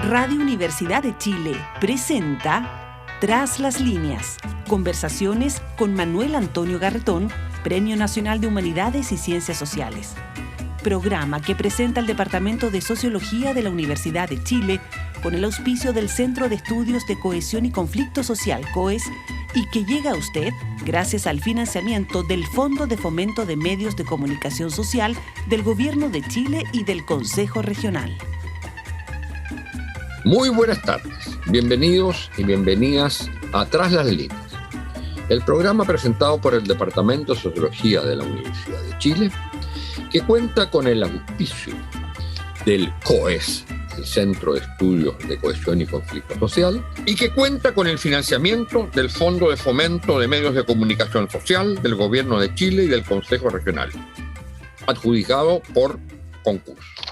Radio Universidad de Chile presenta Tras las líneas, conversaciones con Manuel Antonio Garretón, Premio Nacional de Humanidades y Ciencias Sociales. Programa que presenta el Departamento de Sociología de la Universidad de Chile con el auspicio del Centro de Estudios de Cohesión y Conflicto Social, COES, y que llega a usted gracias al financiamiento del Fondo de Fomento de Medios de Comunicación Social del Gobierno de Chile y del Consejo Regional. Muy buenas tardes, bienvenidos y bienvenidas a Tras las líneas, el programa presentado por el Departamento de Sociología de la Universidad de Chile, que cuenta con el auspicio del COES, el Centro de Estudios de Cohesión y Conflicto Social, y que cuenta con el financiamiento del Fondo de Fomento de Medios de Comunicación Social del Gobierno de Chile y del Consejo Regional, adjudicado por concurso.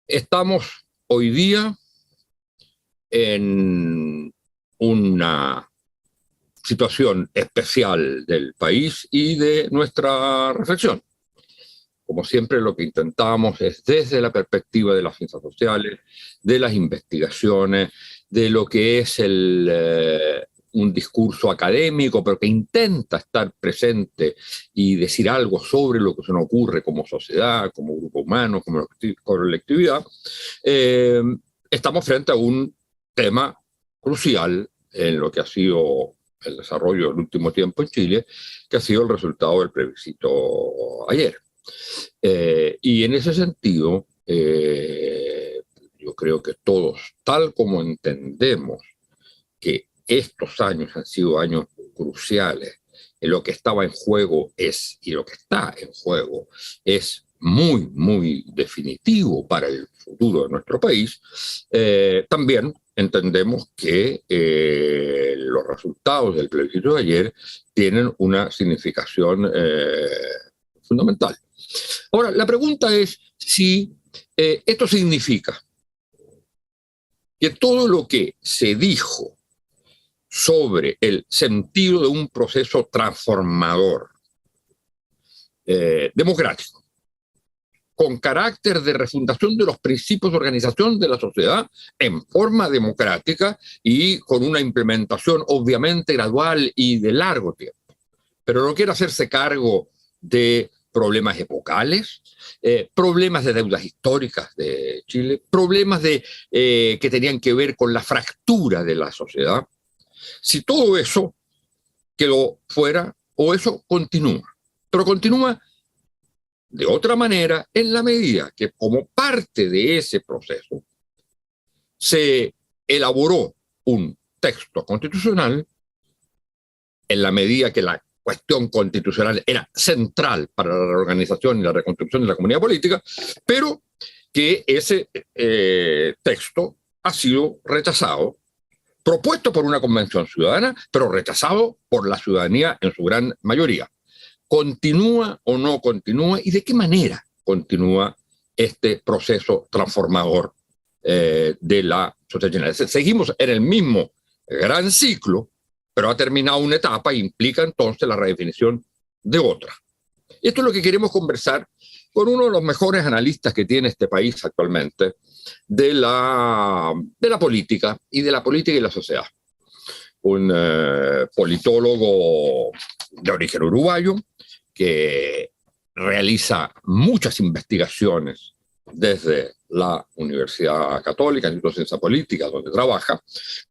Estamos hoy día en una situación especial del país y de nuestra reflexión. Como siempre, lo que intentamos es, desde la perspectiva de las ciencias sociales, de las investigaciones, de lo que es un discurso académico, pero que intenta estar presente y decir algo sobre lo que se nos ocurre como sociedad, como grupo humano, como colectividad, estamos frente a un tema crucial en lo que ha sido el desarrollo del último tiempo en Chile, que ha sido el resultado del plebiscito ayer. Y en ese sentido, yo creo que todos, tal como entendemos que estos años han sido años cruciales, en lo que estaba en juego es, y lo que está en juego es muy, muy definitivo para el futuro de nuestro país, también entendemos que los resultados del plebiscito de ayer tienen una significación fundamental. Ahora, la pregunta es si esto significa que todo lo que se dijo sobre el sentido de un proceso transformador democrático, con carácter de refundación de los principios de organización de la sociedad en forma democrática y con una implementación obviamente gradual y de largo tiempo, pero no quiere hacerse cargo de problemas epocales, problemas de deudas históricas de Chile, problemas que tenían que ver con la fractura de la sociedad. Si todo eso quedó fuera o eso continúa, pero continúa de otra manera en la medida que como parte de ese proceso se elaboró un texto constitucional en la medida que la cuestión constitucional era central para la reorganización y la reconstrucción de la comunidad política, pero que ese texto ha sido rechazado, propuesto por una convención ciudadana, pero rechazado por la ciudadanía en su gran mayoría. ¿Continúa o no continúa? ¿Y de qué manera continúa este proceso transformador de la sociedad chilena? Seguimos en el mismo gran ciclo, pero ha terminado una etapa e implica entonces la redefinición de otra. Esto es lo que queremos conversar con uno de los mejores analistas que tiene este país actualmente de la política y de la política y la sociedad. Un politólogo de origen uruguayo que realiza muchas investigaciones desde la Universidad Católica, Instituto de Ciencia Política, donde trabaja,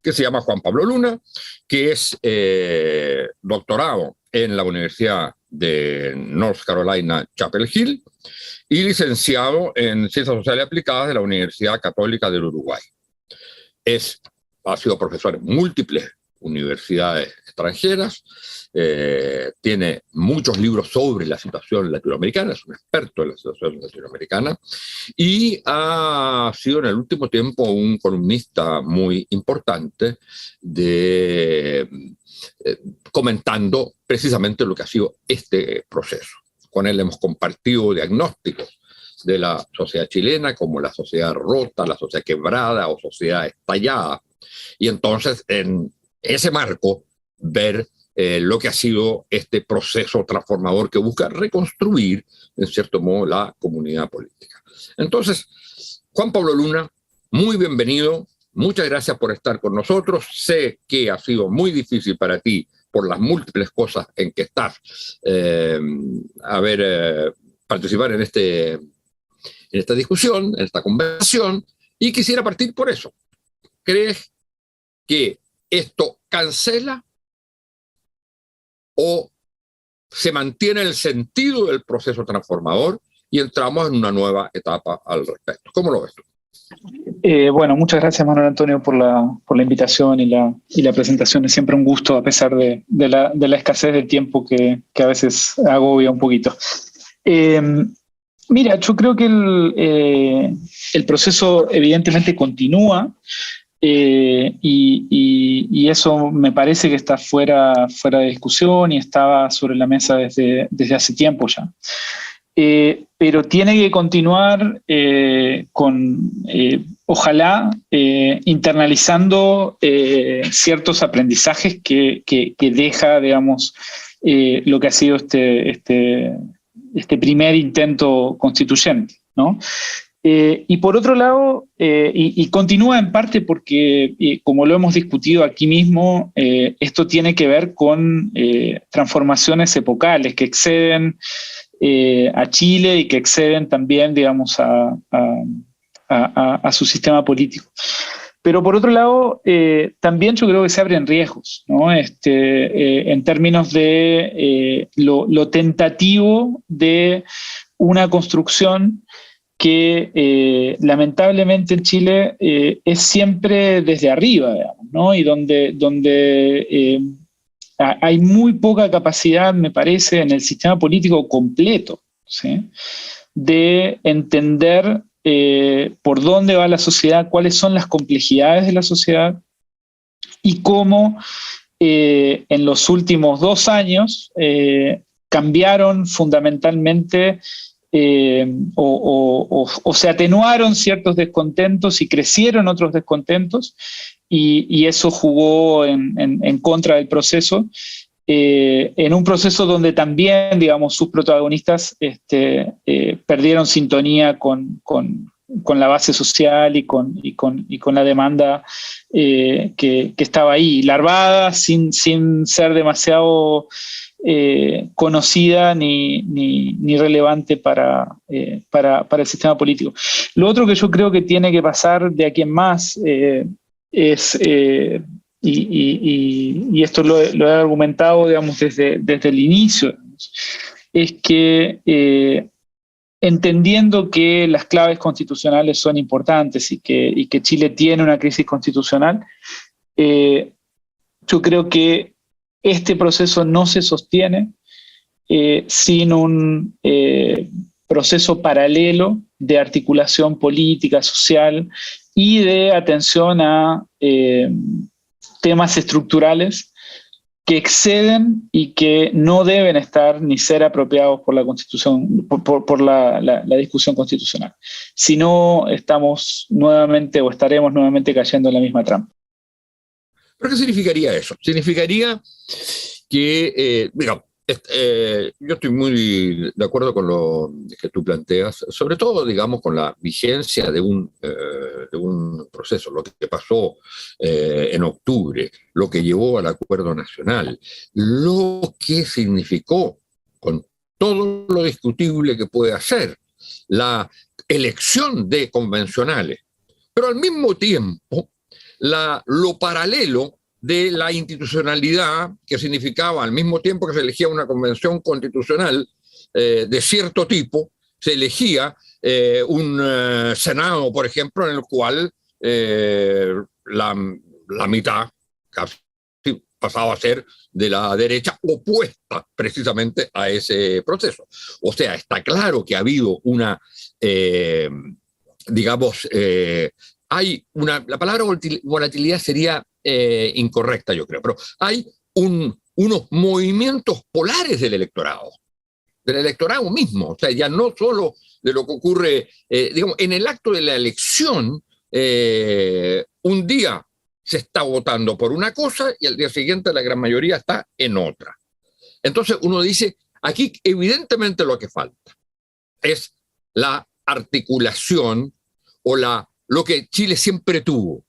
que se llama Juan Pablo Luna, que es doctorado en la Universidad de North Carolina, Chapel Hill, y licenciado en Ciencias Sociales Aplicadas de la Universidad Católica del Uruguay. Ha sido profesor en múltiples universidades extranjeras, tiene muchos libros sobre la situación latinoamericana, es un experto en la situación latinoamericana, y ha sido en el último tiempo un columnista muy importante comentando precisamente lo que ha sido este proceso. Con él hemos compartido diagnósticos de la sociedad chilena como la sociedad rota, la sociedad quebrada o sociedad estallada, y entonces en ese marco ver lo que ha sido este proceso transformador que busca reconstruir, en cierto modo, la comunidad política. Entonces, Juan Pablo Luna muy bienvenido. Muchas gracias por estar con nosotros. Sé que ha sido muy difícil para ti por las múltiples cosas en que estás, participar en esta discusión, en esta conversación, y quisiera partir por eso. ¿Crees que esto cancela o se mantiene el sentido del proceso transformador y entramos en una nueva etapa al respecto? ¿Cómo lo ves tú? Bueno, muchas gracias, Manuel Antonio, por la invitación y la presentación. Es siempre un gusto, a pesar de la escasez de tiempo que a veces agobia un poquito. Mira, yo creo que el proceso evidentemente continúa, y eso me parece que está fuera de discusión y estaba sobre la mesa desde hace tiempo ya. Pero tiene que continuar ojalá, internalizando ciertos aprendizajes que deja, digamos, lo que ha sido este primer intento constituyente, ¿no? Y por otro lado, y continúa en parte porque, como lo hemos discutido aquí mismo, esto tiene que ver con transformaciones epocales que exceden a Chile y que exceden también, digamos, a su sistema político. Pero por otro lado, también yo creo que se abren riesgos, ¿no? En términos de lo tentativo de una construcción que lamentablemente en Chile es siempre desde arriba, digamos, ¿no? Y donde hay muy poca capacidad, me parece, en el sistema político completo, ¿sí?, de entender por dónde va la sociedad, cuáles son las complejidades de la sociedad y cómo en los últimos 2 años cambiaron fundamentalmente o se atenuaron ciertos descontentos y crecieron otros descontentos, y eso jugó en contra del proceso, en un proceso donde también, digamos, sus protagonistas perdieron sintonía con la base social y con la demanda que estaba ahí, larvada, sin ser demasiado conocida ni relevante para el sistema político. Lo otro que yo creo que tiene que pasar de aquí en más es, y esto lo he argumentado, digamos, desde el inicio, es que entendiendo que las claves constitucionales son importantes y que Chile tiene una crisis constitucional, yo creo que este proceso no se sostiene sin un proceso paralelo de articulación política, social y de atención a temas estructurales que exceden y que no deben estar ni ser apropiados por la Constitución, por la discusión constitucional. Si no, estamos nuevamente o estaremos nuevamente cayendo en la misma trampa. ¿Pero qué significaría eso? Significaría que, digamos, yo estoy muy de acuerdo con lo que tú planteas, sobre todo, digamos, con la vigencia de un proceso, lo que pasó en octubre, lo que llevó al acuerdo nacional, lo que significó, con todo lo discutible que puede hacer, la elección de convencionales, pero al mismo tiempo lo paralelo de la institucionalidad, que significaba al mismo tiempo que se elegía una convención constitucional de cierto tipo, se elegía un Senado, por ejemplo, en el cual la mitad casi pasaba a ser de la derecha opuesta precisamente a ese proceso. O sea, está claro que ha habido una, la palabra volatilidad sería incorrecta, yo creo, pero hay unos movimientos polares del electorado mismo, o sea, ya no solo de lo que ocurre, digamos, en el acto de la elección, un día se está votando por una cosa y al día siguiente la gran mayoría está en otra. Entonces uno dice, aquí evidentemente lo que falta es la articulación o la lo que Chile siempre tuvo,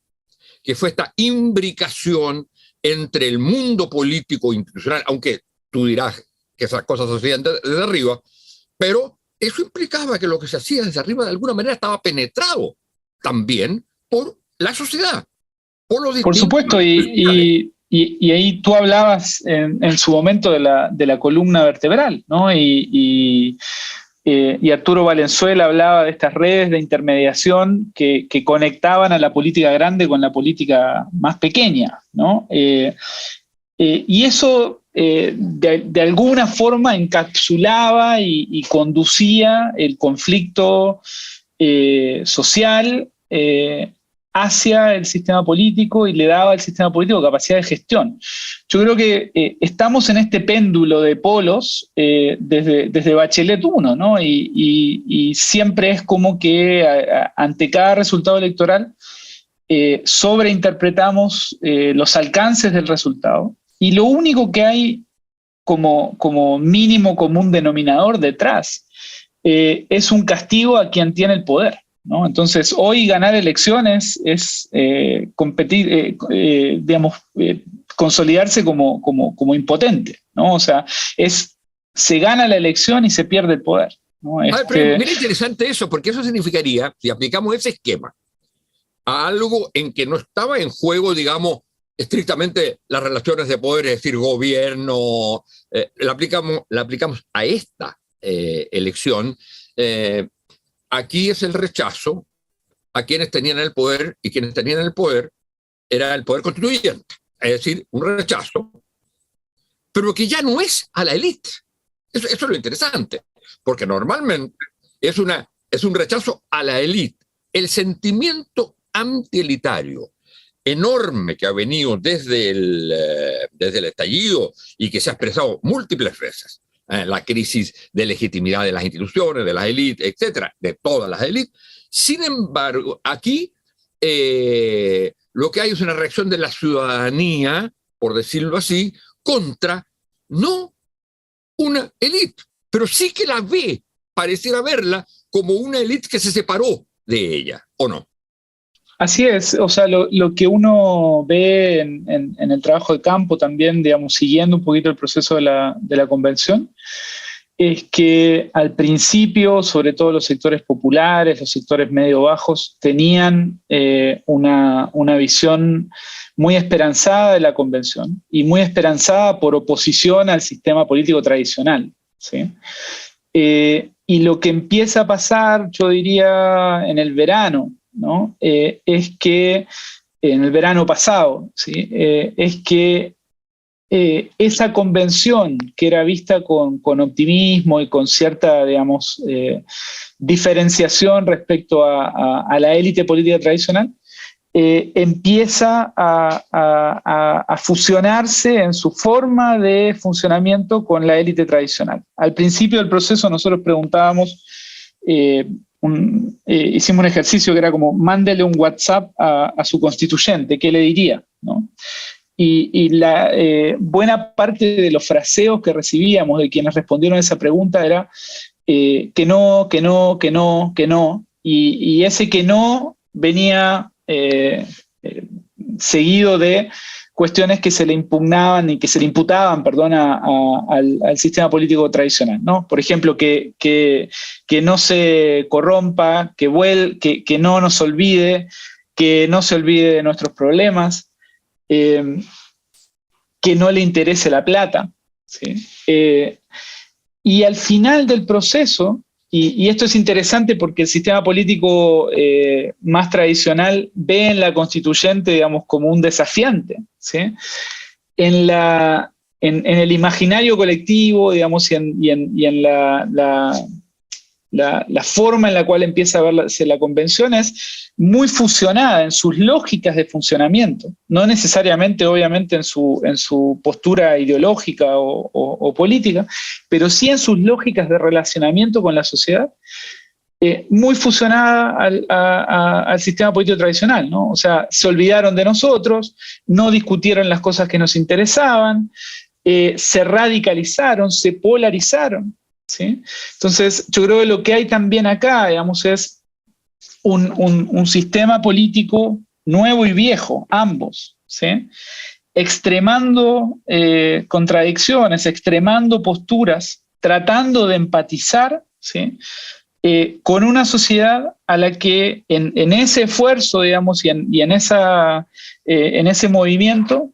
que fue esta imbricación entre el mundo político e institucional, aunque tú dirás que esas cosas se hacían desde arriba, pero eso implicaba que lo que se hacía desde arriba de alguna manera estaba penetrado también por la sociedad, por los Por supuesto, y ahí tú hablabas en su momento de la columna vertebral, ¿no? Y Arturo Valenzuela hablaba de estas redes de intermediación que conectaban a la política grande con la política más pequeña, ¿no? Y eso de alguna forma encapsulaba y conducía el conflicto social hacia el sistema político y le daba al sistema político capacidad de gestión. Yo creo que estamos en este péndulo de polos desde Bachelet 1, ¿no? Y siempre es como que ante cada resultado electoral sobreinterpretamos los alcances del resultado, y lo único que hay como mínimo común denominador detrás es un castigo a quien tiene el poder, ¿no? Entonces, hoy ganar elecciones es competir, consolidarse como impotente, ¿no? O sea, se gana la elección y se pierde el poder, ¿no? Pero mira, interesante eso, porque eso significaría, si aplicamos ese esquema a algo en que no estaba en juego, digamos, estrictamente las relaciones de poder, es decir, gobierno, la aplicamos a esta elección. Aquí es el rechazo a quienes tenían el poder, y quienes tenían el poder era el poder constituyente, es decir, un rechazo, pero que ya no es a la élite. Eso es lo interesante, porque normalmente es un rechazo a la élite. El sentimiento antielitario enorme que ha venido desde el estallido y que se ha expresado múltiples veces, la crisis de legitimidad de las instituciones, de las élites, etcétera, de todas las élites. Sin embargo, aquí lo que hay es una reacción de la ciudadanía, por decirlo así, contra no una élite, pero sí que la ve, pareciera verla como una élite que se separó de ella, ¿o no? Así es, o sea, lo que uno ve en el trabajo de campo también, digamos, siguiendo un poquito el proceso de la convención, es que al principio, sobre todo los sectores populares, los sectores medio-bajos, tenían una visión muy esperanzada de la convención y muy esperanzada por oposición al sistema político tradicional, ¿sí? Y lo que empieza a pasar, yo diría, en el verano, ¿no? Es que en el verano pasado, ¿sí? Es que esa convención que era vista con optimismo y con cierta, digamos, diferenciación respecto a la élite política tradicional, empieza a fusionarse en su forma de funcionamiento con la élite tradicional. Al principio del proceso nosotros preguntábamos, hicimos un ejercicio que era como, mándele un WhatsApp a su constituyente, ¿qué le diría? ¿No? Y la buena parte de los fraseos que recibíamos de quienes respondieron a esa pregunta era que no, que no, que no, que no. Y ese que no venía seguido de cuestiones que se le impugnaban y que se le imputaban, perdón, al sistema político tradicional, ¿no? Por ejemplo, que no se corrompa, que no nos olvide, que no se olvide de nuestros problemas, que no le interese la plata, ¿sí? Y al final del proceso, y esto es interesante porque el sistema político más tradicional ve en la constituyente, digamos, como un desafiante, ¿sí? En el imaginario colectivo, digamos, y en la forma en la cual empieza a verse la convención es muy fusionada en sus lógicas de funcionamiento, no necesariamente, obviamente, en su postura ideológica o política, pero sí en sus lógicas de relacionamiento con la sociedad, muy fusionada al sistema político tradicional, ¿no? O sea, se olvidaron de nosotros, no discutieron las cosas que nos interesaban, se radicalizaron, se polarizaron, ¿sí? Entonces, yo creo que lo que hay también acá, digamos, es un sistema político nuevo y viejo, ambos, ¿sí? Extremando contradicciones, extremando posturas, tratando de empatizar, ¿sí? Con una sociedad a la que en ese esfuerzo, digamos, y en ese movimiento,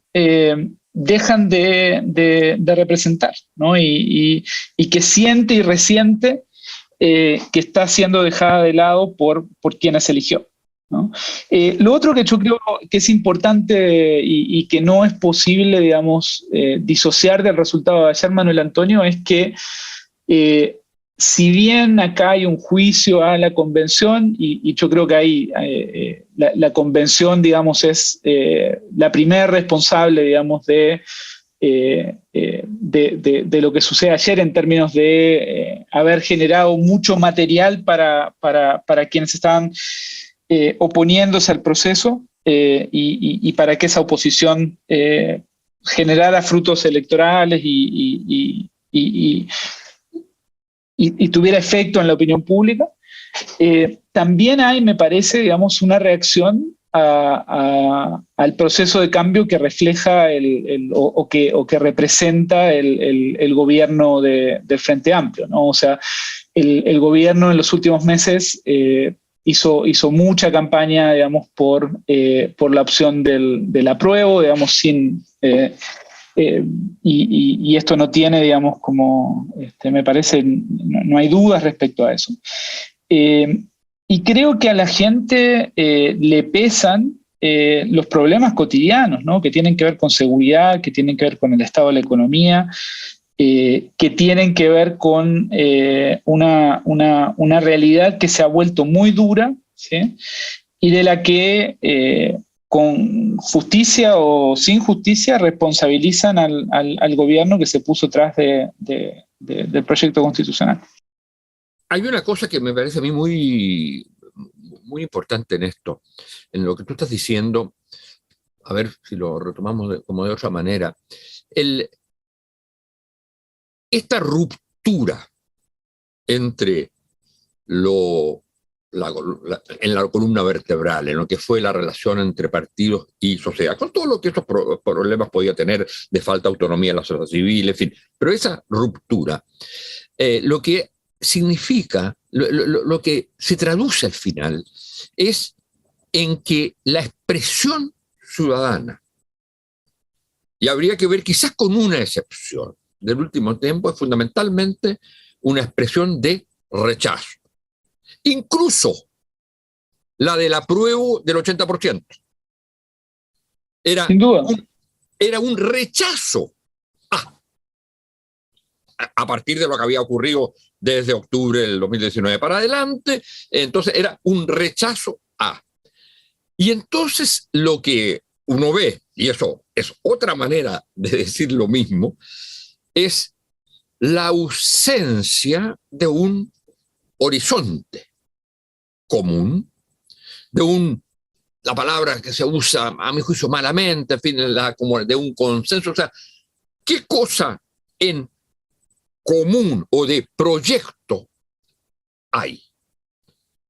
dejan de representar, ¿no? Y que siente y resiente que está siendo dejada de lado por quienes eligió, ¿no? Lo otro que yo creo que es importante y que no es posible, digamos, disociar del resultado de ayer, Manuel Antonio, es que si bien acá hay un juicio a la convención, y yo creo que ahí la convención, digamos, es la primera responsable, digamos, de lo que sucede ayer en términos de haber generado mucho material para quienes estaban oponiéndose al proceso y para que esa oposición generara frutos electorales y tuviera efecto en la opinión pública. También hay, me parece, digamos, una reacción al proceso de cambio que refleja o que representa el gobierno del Frente Amplio, ¿no? O sea, el gobierno en los últimos meses hizo mucha campaña, digamos, por la opción del apruebo, digamos, sin... y esto no tiene, digamos, como, me parece, no hay dudas respecto a eso. Y creo que a la gente le pesan los problemas cotidianos, ¿no? Que tienen que ver con seguridad, que tienen que ver con el estado de la economía, que tienen que ver con una realidad que se ha vuelto muy dura, ¿sí? Y de la que con justicia o sin justicia responsabilizan al gobierno que se puso atrás del proyecto constitucional. Hay una cosa que me parece a mí muy, muy importante en esto, en lo que tú estás diciendo, a ver si lo retomamos como de otra manera. Esta ruptura entre en la columna vertebral, en lo que fue la relación entre partidos y sociedad, con todo lo que estos problemas podía tener de falta de autonomía en la sociedad civil, en fin, pero esa ruptura, lo que significa, lo que se traduce al final, es en que la expresión ciudadana, y habría que ver quizás con una excepción del último tiempo, es fundamentalmente una expresión de rechazo. Incluso la del apruebo del 80%. Sin duda. Era un rechazo a partir de lo que había ocurrido desde octubre del 2019 para adelante. Entonces era un rechazo a. Y entonces lo que uno ve, y eso es otra manera de decir lo mismo, es la ausencia de un horizonte común, la palabra que se usa, a mi juicio, malamente, en fin, como de un consenso. O sea, ¿qué cosa en común o de proyecto hay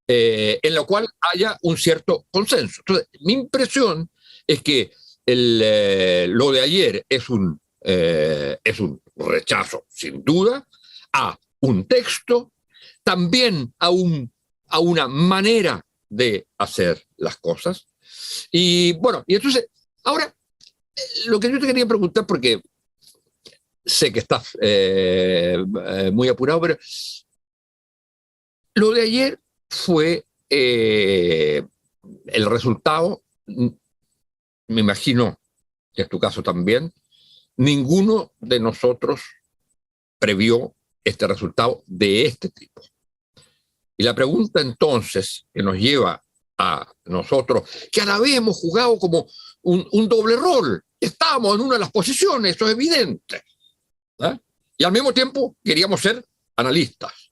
en lo cual haya un cierto consenso? Entonces, mi impresión es que lo de ayer es un rechazo, sin duda, a un texto, también a una manera de hacer las cosas. Y bueno, y entonces, ahora, lo que yo te quería preguntar, porque sé que estás muy apurado, pero lo de ayer fue el resultado, me imagino que es tu caso también, ninguno de nosotros previó este resultado de este tipo. Y la pregunta entonces que nos lleva a nosotros, que a la vez hemos jugado como un doble rol, estábamos en una de las posiciones, eso es evidente, ¿eh? Y al mismo tiempo queríamos ser analistas.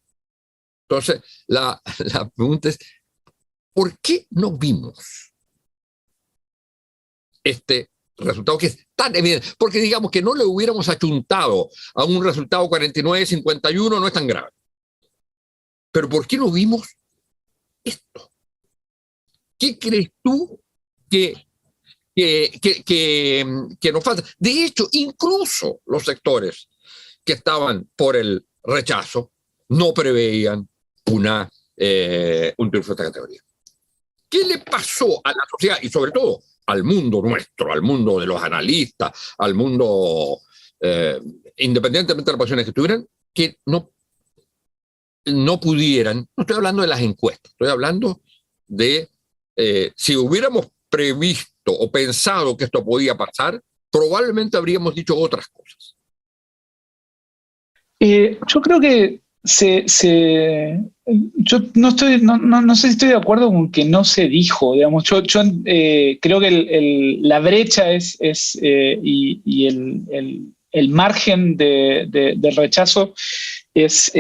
Entonces, la pregunta es, ¿por qué no vimos este resultado que es tan evidente? Porque digamos que no le hubiéramos achuntado a un resultado 49-51, no es tan grave. Pero ¿por qué no vimos esto? ¿Qué crees tú que nos falta? De hecho, incluso los sectores que estaban por el rechazo no preveían un triunfo de esta categoría. ¿Qué le pasó a la sociedad y sobre todo al mundo nuestro, al mundo de los analistas, al mundo, independientemente de las posiciones que tuvieran, que no pudieran? No estoy hablando de las encuestas, estoy hablando de si hubiéramos previsto o pensado que esto podía pasar, probablemente habríamos dicho otras cosas. Yo creo que yo no sé si estoy de acuerdo con que no se dijo, digamos. Yo creo que la brecha y el margen del rechazo es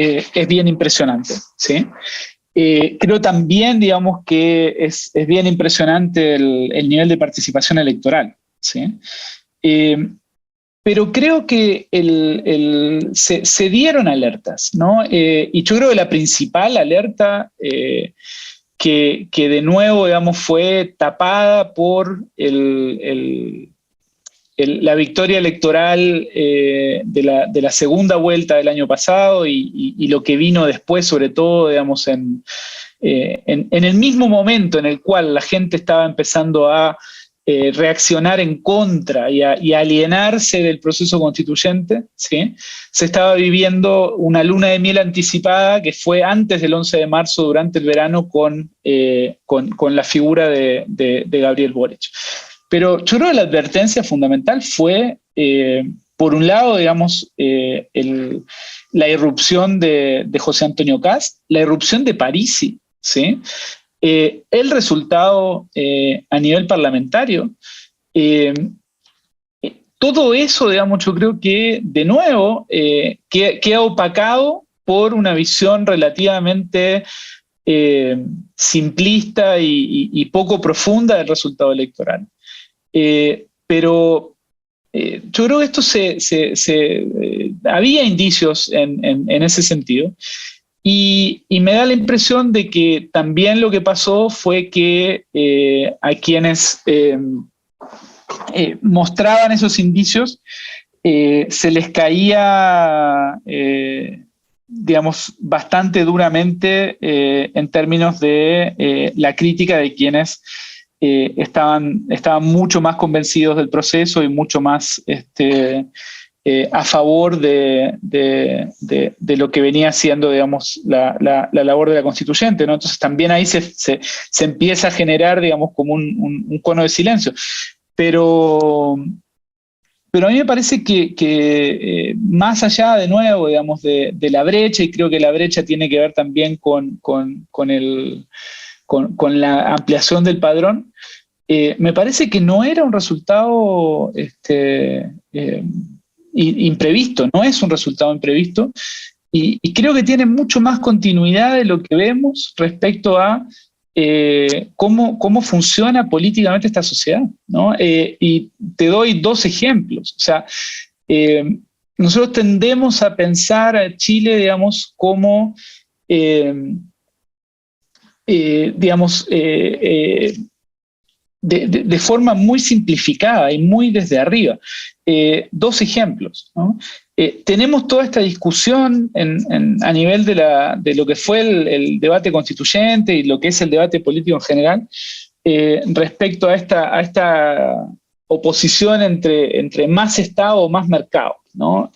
bien impresionante, ¿sí? Creo también, digamos, que es bien impresionante el nivel de participación electoral, ¿sí? Pero creo que se dieron alertas, ¿no? Y yo creo que la principal alerta que de nuevo, digamos, fue tapada por la victoria electoral de la segunda vuelta del año pasado y lo que vino después, sobre todo, digamos, en el mismo momento en el cual la gente estaba empezando a reaccionar en contra y a alienarse del proceso constituyente, ¿sí? Se estaba viviendo una luna de miel anticipada que fue antes del 11 de marzo, durante el verano, con la figura de Gabriel Boric. Pero yo creo que la advertencia fundamental fue, por un lado, digamos, la irrupción de José Antonio Kast, la irrupción de Parisi, ¿sí? El resultado a nivel parlamentario, todo eso, digamos, yo creo que de nuevo queda opacado por una visión relativamente simplista y poco profunda del resultado electoral. Pero yo creo que esto había indicios en ese sentido. Y me da la impresión de que también lo que pasó fue que a quienes mostraban esos indicios se les caía, digamos, bastante duramente en términos de la crítica de quienes estaban mucho más convencidos del proceso y mucho más a favor de lo que venía siendo, digamos, la labor de la constituyente, ¿no? Entonces también ahí se empieza a generar, digamos, como un cono de silencio. Pero a mí me parece que más allá, de nuevo, digamos, de la brecha, y creo que la brecha tiene que ver también con la ampliación del padrón, me parece que no era un resultado imprevisto, no es un resultado imprevisto, y creo que tiene mucho más continuidad de lo que vemos respecto a cómo funciona políticamente esta sociedad, ¿no? Y te doy dos ejemplos. O sea, nosotros tendemos a pensar a Chile, digamos, como digamos, de forma muy simplificada y muy desde arriba. Dos ejemplos, ¿no? Tenemos toda esta discusión a nivel de lo que fue el debate constituyente y lo que es el debate político en general, respecto a esta oposición entre más Estado o más mercado, ¿no?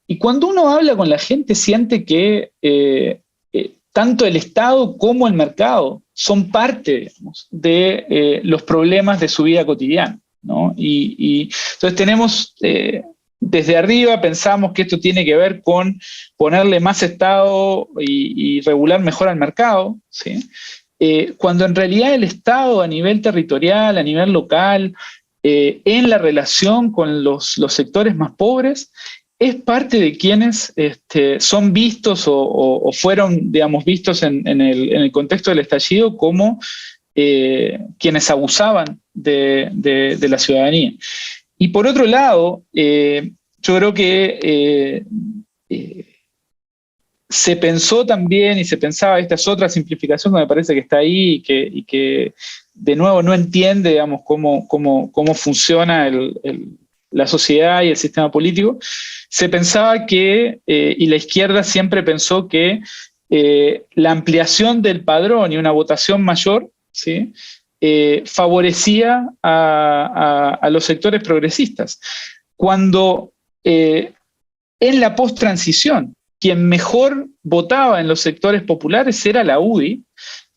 Y cuando uno habla con la gente, siente que tanto el Estado como el mercado son parte, digamos, de los problemas de su vida cotidiana, ¿no? Y entonces tenemos, desde arriba pensamos que esto tiene que ver con ponerle más Estado y regular mejor al mercado, ¿sí? Cuando en realidad el Estado a nivel territorial, a nivel local, en la relación con los sectores más pobres, es parte de quienes son vistos o fueron, digamos, vistos en el contexto del estallido como quienes abusaban de la ciudadanía. Y por otro lado, yo creo que se pensó también y se pensaba, esta es otra simplificación que me parece que está ahí y que de nuevo no entiende, digamos, cómo funciona la sociedad y el sistema político. Se pensaba que, y la izquierda siempre pensó que la ampliación del padrón y una votación mayor, ¿sí?, favorecía a los sectores progresistas. Cuando en la post-transición, quien mejor votaba en los sectores populares era la UDI,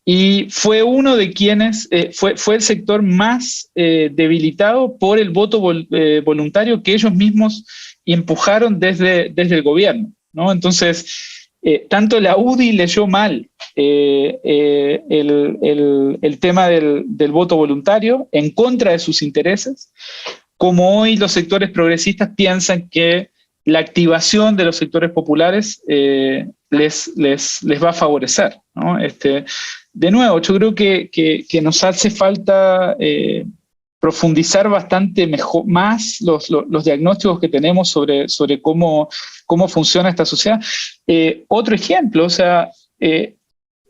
y fue uno de quienes, fue el sector más debilitado por el voto voluntario que ellos mismos empujaron desde el gobierno, ¿no? Entonces, tanto la UDI leyó mal el tema del voto voluntario en contra de sus intereses, como hoy los sectores progresistas piensan que la activación de los sectores populares les va a favorecer, ¿no? De nuevo, yo creo que nos hace falta profundizar bastante más los diagnósticos que tenemos sobre cómo funciona esta sociedad. Otro ejemplo, o sea,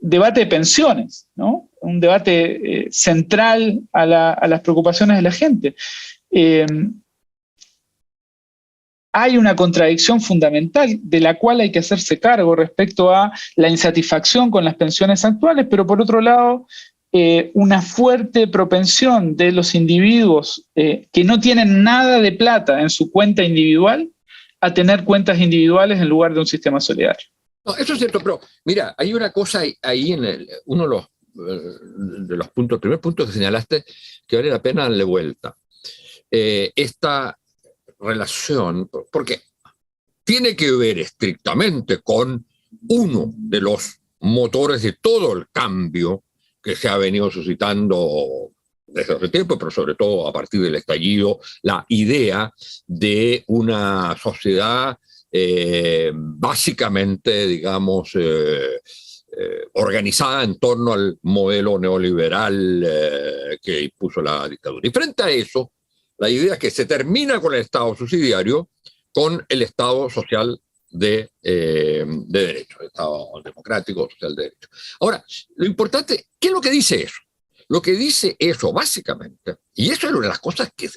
debate de pensiones, ¿no? Un debate central a las preocupaciones de la gente. Hay una contradicción fundamental de la cual hay que hacerse cargo respecto a la insatisfacción con las pensiones actuales, pero por otro lado, una fuerte propensión de los individuos que no tienen nada de plata en su cuenta individual a tener cuentas individuales en lugar de un sistema solidario. No, eso es cierto, pero mira, hay una cosa ahí en uno de los puntos, primer punto que señalaste, que vale la pena darle vuelta. Esta relación, porque tiene que ver estrictamente con uno de los motores de todo el cambio que se ha venido suscitando desde hace tiempo, pero sobre todo a partir del estallido, la idea de una sociedad básicamente, digamos, organizada en torno al modelo neoliberal que impuso la dictadura. Y frente a eso, la idea es que se termina con el Estado subsidiario, con el Estado social de derecho, el Estado democrático social de derecho. Ahora, lo importante, ¿qué es lo que dice eso? Lo que dice eso, básicamente, y eso es una de las cosas que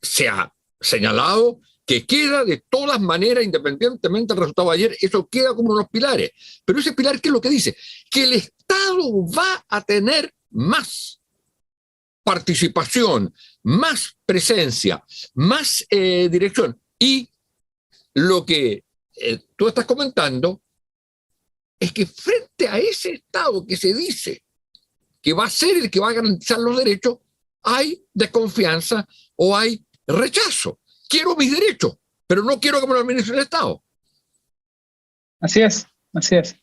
se ha señalado, que queda de todas maneras, independientemente del resultado de ayer, eso queda como unos pilares. Pero ese pilar, ¿qué es lo que dice? Que el Estado va a tener más participación, más presencia, más dirección. Y lo que tú estás comentando es que frente a ese Estado que se dice que va a ser el que va a garantizar los derechos, hay desconfianza o hay rechazo. Quiero mis derechos, pero no quiero que me lo administre el Estado. Así es, así es.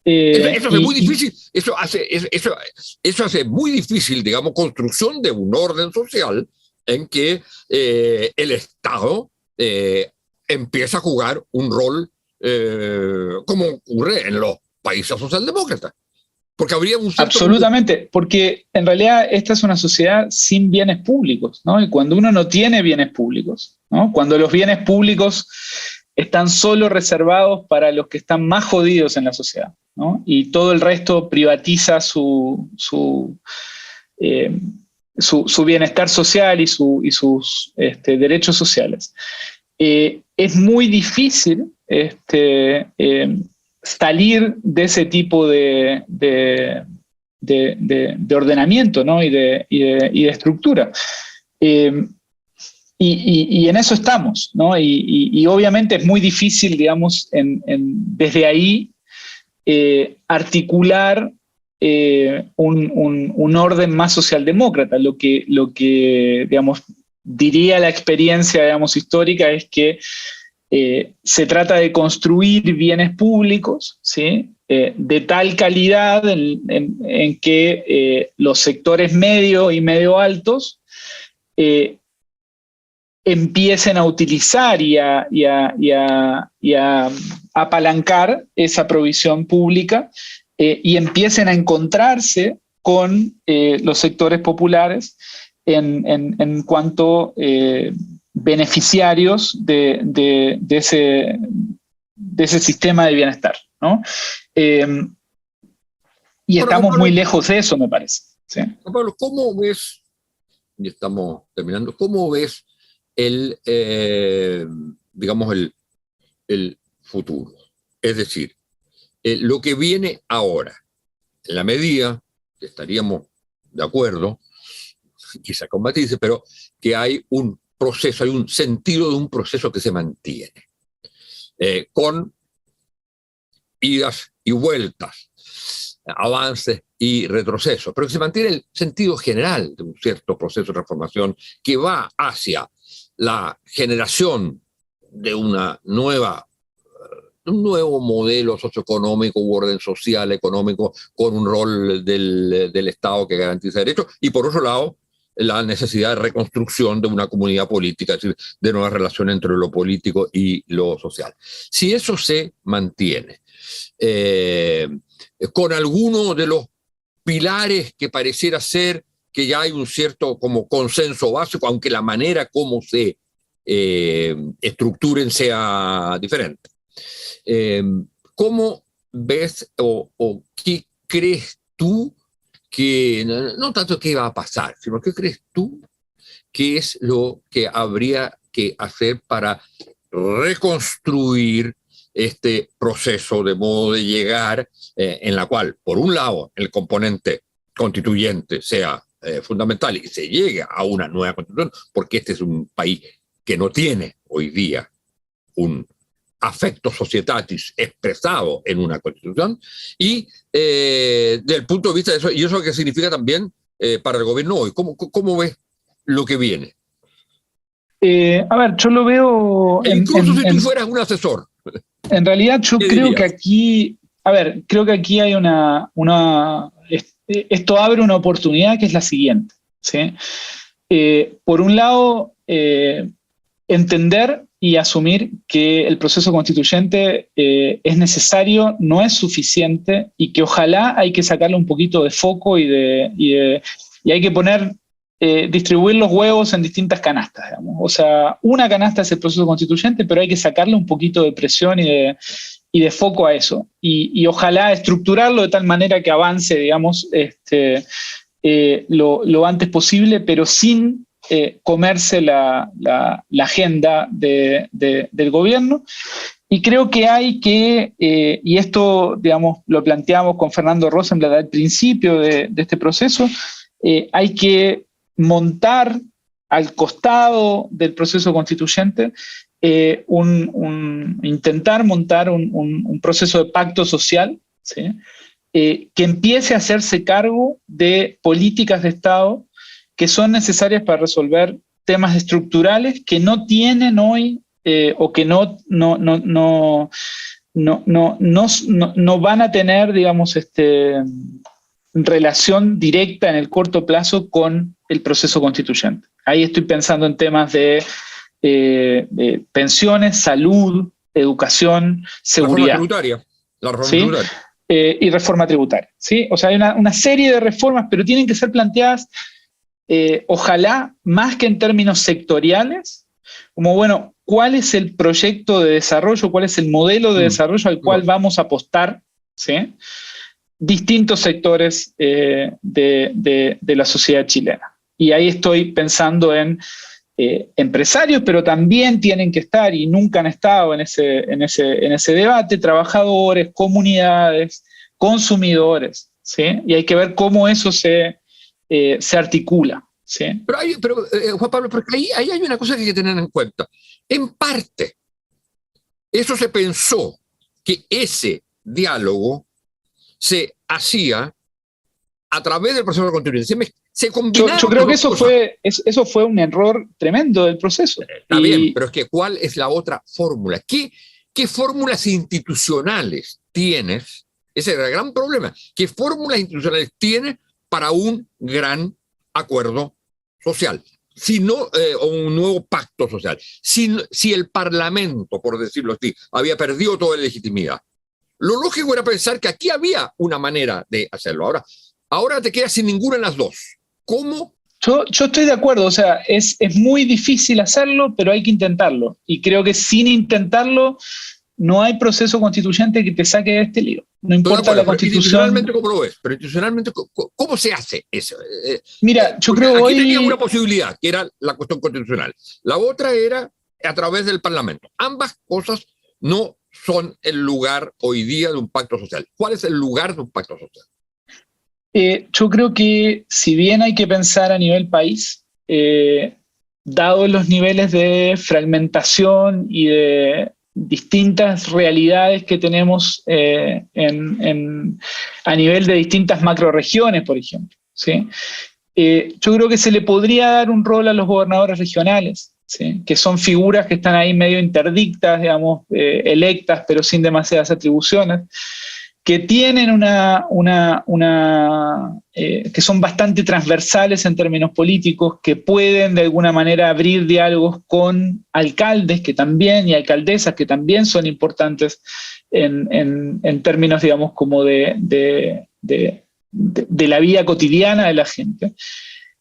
Eso hace muy difícil, eso hace muy difícil, digamos, construcción de un orden social en que el Estado empieza a jugar un rol como ocurre en los países socialdemócratas. Porque habría un absolutamente, porque en realidad esta es una sociedad sin bienes públicos, ¿no? Y cuando uno no tiene bienes públicos, ¿no? Cuando los bienes públicos están solo reservados para los que están más jodidos en la sociedad, ¿no? Y todo el resto privatiza su bienestar social y sus derechos sociales. Es muy difícil salir de ese tipo de ordenamiento, ¿no? y de estructura. Y en eso estamos, ¿no? Y obviamente es muy difícil, digamos, desde ahí articular un orden más socialdemócrata. Lo que digamos, diría la experiencia, digamos, histórica es que se trata de construir bienes públicos, ¿sí? De tal calidad en que los sectores medio y medio altos empiecen a utilizar y a apalancar esa provisión pública y empiecen a encontrarse con los sectores populares en cuanto beneficiarios de ese sistema de bienestar, ¿no? Y Bueno, estamos Pablo, muy lejos de eso, me parece. ¿Sí? Pablo, ¿cómo ves, y estamos terminando, cómo ves digamos, el futuro? Es decir, lo que viene ahora, en la medida que estaríamos de acuerdo, quizá con matices, pero que hay un proceso, hay un sentido de un proceso que se mantiene, con idas y vueltas, avances y retrocesos, pero que se mantiene el sentido general de un cierto proceso de transformación que va hacia la generación de una nueva, un nuevo modelo socioeconómico u orden social, económico, con un rol del Estado que garantiza derechos, y por otro lado, la necesidad de reconstrucción de una comunidad política, es decir, de nuevas relaciones entre lo político y lo social. Si eso se mantiene, con alguno de los pilares que pareciera ser que ya hay un cierto como consenso básico, aunque la manera como se estructuren sea diferente. ¿Cómo ves o qué crees tú que, no tanto qué va a pasar, sino qué crees tú que es lo que habría que hacer para reconstruir este proceso de modo de llegar en la cual, por un lado, el componente constituyente sea fundamental y se llegue a una nueva constitución, porque este es un país que no tiene hoy día un affecto societatis expresado en una constitución, y del punto de vista de eso, y eso que significa también para el gobierno hoy, ¿cómo ves lo que viene? A ver, yo lo veo... Incluso si tú fueras un asesor. En realidad yo creo que aquí, a ver, creo que aquí hay esto abre una oportunidad que es la siguiente, ¿sí? Por un lado, entender y asumir que el proceso constituyente es necesario, no es suficiente, y que ojalá hay que sacarle un poquito de foco y hay que distribuir los huevos en distintas canastas, digamos. O sea, una canasta es el proceso constituyente, pero hay que sacarle un poquito de presión y de foco a eso. Y ojalá estructurarlo de tal manera que avance, digamos, lo antes posible, pero sin comerse la agenda del gobierno. Y creo que hay que, y esto, digamos, lo planteamos con Fernando Rosenblatt al principio de este proceso, hay que montar al costado del proceso constituyente, intentar montar un proceso de pacto social, ¿sí? Que empiece a hacerse cargo de políticas de Estado que son necesarias para resolver temas estructurales que no tienen hoy o que no van a tener, digamos, relación directa en el corto plazo con el proceso constituyente. Ahí estoy pensando en temas de pensiones, salud, educación, seguridad. La reforma tributaria. Y reforma tributaria, ¿sí? O sea, hay una serie de reformas, pero tienen que ser planteadas, ojalá, más que en términos sectoriales, como, bueno, ¿cuál es el proyecto de desarrollo, cuál es el modelo de desarrollo al cual vamos a apostar, ¿sí? Distintos sectores de la sociedad chilena? Y ahí estoy pensando en empresarios, pero también tienen que estar, y nunca han estado en ese debate, trabajadores, comunidades, consumidores, ¿sí? Y hay que ver cómo eso se articula, ¿sí? Pero Juan Pablo, porque ahí hay una cosa que hay que tener en cuenta. En parte, eso se pensó que ese diálogo se hacía a través del proceso de constitución. Yo creo que eso fue un error tremendo del proceso. Está bien, pero es que ¿cuál es la otra fórmula? ¿Qué fórmulas institucionales tienes? Ese es el gran problema. ¿Qué fórmulas institucionales tienes para un gran acuerdo social? O un nuevo pacto social. Si el Parlamento, por decirlo así, había perdido toda la legitimidad, lo lógico era pensar que aquí había una manera de hacerlo. Ahora te quedas sin ninguna de las dos. ¿Cómo? Yo estoy de acuerdo, o sea, es muy difícil hacerlo, pero hay que intentarlo. Y creo que sin intentarlo no hay proceso constituyente que te saque de este lío. No importa acuerdo, la Constitución. Institucionalmente, ¿cómo lo ves? Pero institucionalmente, ¿cómo se hace eso? Mira, yo creo aquí hoy... tenía una posibilidad, que era la cuestión constitucional. La otra era a través del Parlamento. Ambas cosas no son el lugar hoy día de un pacto social. ¿Cuál es el lugar de un pacto social? Yo creo que si bien hay que pensar a nivel país, dados los niveles de fragmentación y de distintas realidades que tenemos a nivel de distintas macroregiones, por ejemplo, ¿sí? Yo creo que se le podría dar un rol a los gobernadores regionales, ¿sí? Que son figuras que están ahí medio interdictas, digamos, electas, pero sin demasiadas atribuciones, que tienen que son bastante transversales en términos políticos, que pueden de alguna manera abrir diálogos con alcaldes que también, y alcaldesas que también son importantes en términos, digamos, como de la vida cotidiana de la gente,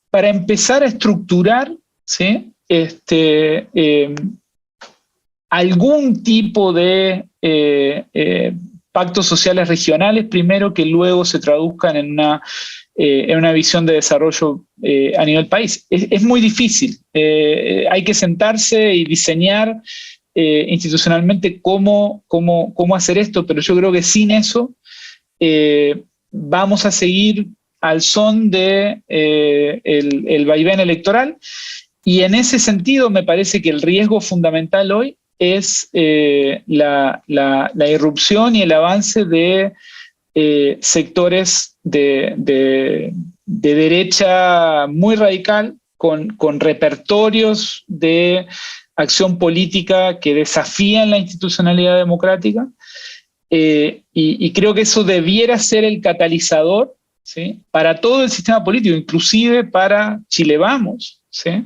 para empezar a estructurar, ¿sí? Algún tipo de pactos sociales regionales, primero, que luego se traduzcan en una visión de desarrollo a nivel país. Es muy difícil. Hay que sentarse y diseñar institucionalmente cómo hacer esto, pero yo creo que sin eso vamos a seguir al son de el vaivén electoral, y en ese sentido me parece que el riesgo fundamental hoy es la irrupción y el avance de sectores de derecha muy radical, con repertorios de acción política que desafían la institucionalidad democrática, y creo que eso debiera ser el catalizador, ¿sí? Para todo el sistema político, inclusive para Chile Vamos, ¿sí?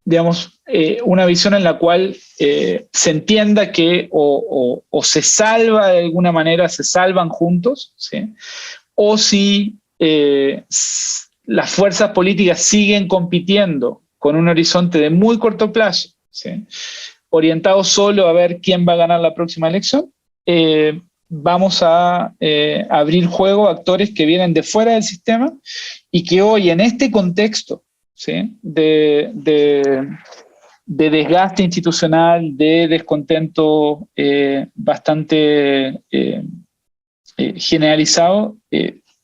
Digamos, una visión en la cual se entienda que o se salva de alguna manera, se salvan juntos, ¿sí? O si las fuerzas políticas siguen compitiendo con un horizonte de muy corto plazo, ¿sí? Orientado solo a ver quién va a ganar la próxima elección, vamos a abrir juego a actores que vienen de fuera del sistema y que hoy, en este contexto, ¿sí? de desgaste institucional, de descontento bastante generalizado,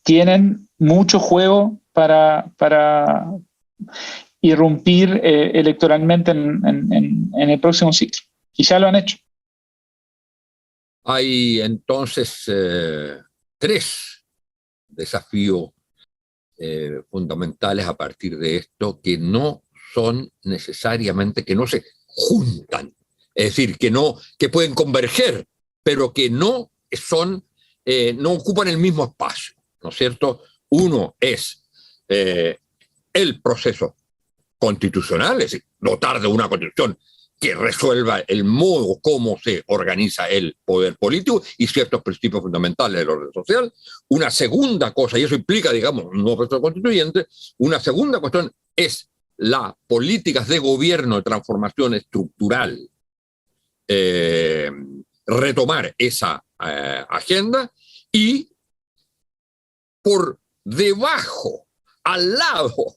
tienen mucho juego para irrumpir electoralmente en el próximo ciclo. Y ya lo han hecho. Hay entonces tres desafíos fundamentales a partir de esto, que no son necesariamente, que no se juntan, es decir, que pueden converger, pero que no ocupan el mismo espacio, ¿no es cierto? Uno es el proceso constitucional, es decir, dotar de una constitución que resuelva el modo como se organiza el poder político y ciertos principios fundamentales del orden social. Una segunda cosa, y eso implica, digamos, un nuevo proceso constituyente, una segunda cuestión es las políticas de gobierno de transformación estructural, retomar esa agenda, y por debajo, al lado,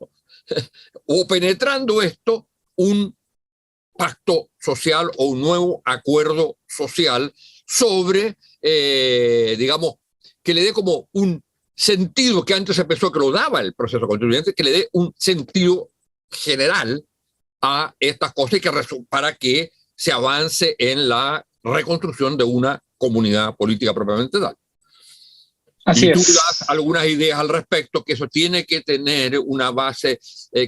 o penetrando esto, un pacto social o un nuevo acuerdo social sobre, digamos, que le dé como un sentido que antes se pensó que lo daba el proceso constituyente, que le dé un sentido general a estas cosas y para que se avance en la reconstrucción de una comunidad política propiamente tal. Así y tú es. das algunas ideas al respecto, que eso tiene que tener una base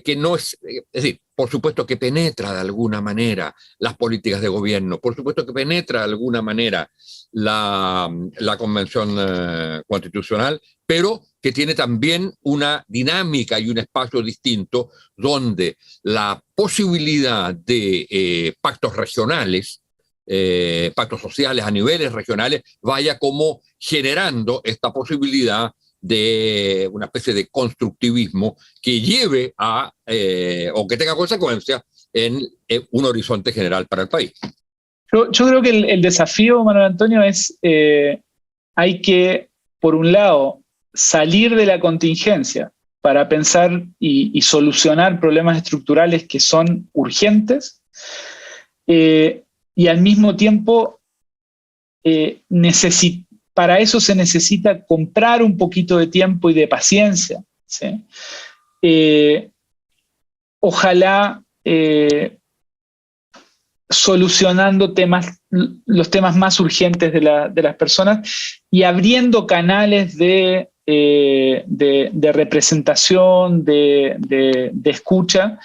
que no es decir, por supuesto que penetra de alguna manera las políticas de gobierno, por supuesto que penetra de alguna manera la Convención Constitucional, pero que tiene también una dinámica y un espacio distinto donde la posibilidad de pactos regionales, pactos sociales a niveles regionales, vaya como generando esta posibilidad de una especie de constructivismo que lleve a, o que tenga consecuencias en un horizonte general para el país. Yo creo que el desafío, Manuel Antonio, es hay que, por un lado, salir de la contingencia para pensar y solucionar problemas estructurales que son urgentes, y al mismo tiempo para eso se necesita comprar un poquito de tiempo y de paciencia, ¿sí? Ojalá solucionando los temas más urgentes de las personas y abriendo canales de representación, de escucha,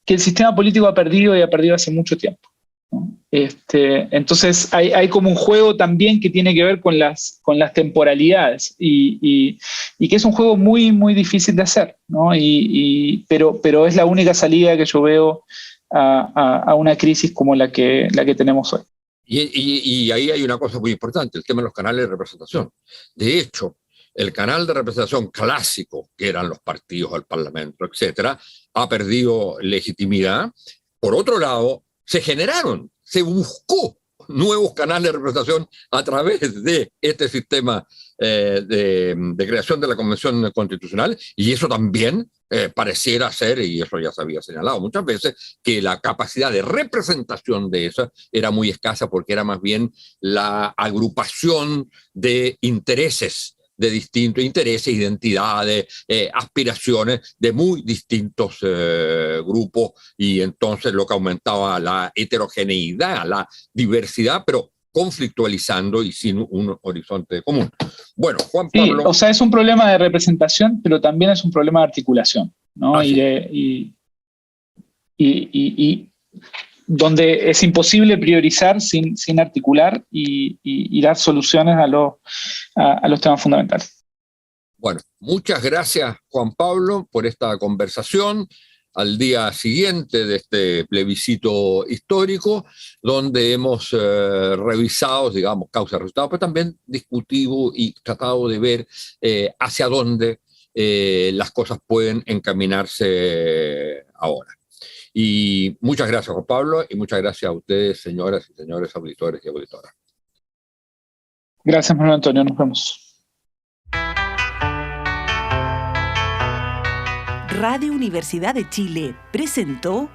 que el sistema político ha perdido hace mucho tiempo, ¿no? Entonces hay como un juego también que tiene que ver con las temporalidades y que es un juego muy, muy difícil de hacer, ¿no? Pero es la única salida que yo veo a una crisis como la que tenemos hoy. Y ahí hay una cosa muy importante, el tema de los canales de representación. De hecho, el canal de representación clásico, que eran los partidos, el Parlamento, etcétera, ha perdido legitimidad. Por otro lado, se buscó nuevos canales de representación a través de este sistema de creación de la Convención Constitucional, y eso también pareciera ser, y eso ya se había señalado muchas veces, que la capacidad de representación de esa era muy escasa, porque era más bien la agrupación de intereses, de distintos intereses, identidades, aspiraciones de muy distintos grupos, y entonces lo que aumentaba la heterogeneidad, la diversidad, pero conflictualizando y sin un horizonte común. Bueno, Juan Pablo... Sí, o sea, es un problema de representación, pero también es un problema de articulación, ¿no? Y donde es imposible priorizar sin articular y dar soluciones a los temas fundamentales. Bueno, muchas gracias, Juan Pablo, por esta conversación al día siguiente de este plebiscito histórico, donde hemos revisado, digamos, causas y resultados, pero también discutido y tratado de ver hacia dónde las cosas pueden encaminarse ahora. Y muchas gracias, Juan Pablo, y muchas gracias a ustedes, señoras y señores auditores y auditoras. Gracias, Manuel Antonio. Nos vemos. Radio Universidad de Chile presentó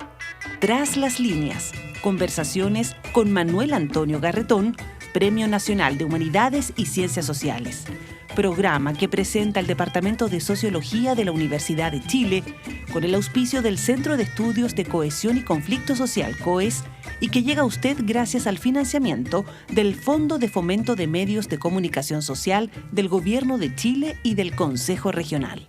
Tras las líneas, conversaciones con Manuel Antonio Garretón, Premio Nacional de Humanidades y Ciencias Sociales. Programa que presenta el Departamento de Sociología de la Universidad de Chile con el auspicio del Centro de Estudios de Cohesión y Conflicto Social, COES, y que llega a usted gracias al financiamiento del Fondo de Fomento de Medios de Comunicación Social del Gobierno de Chile y del Consejo Regional.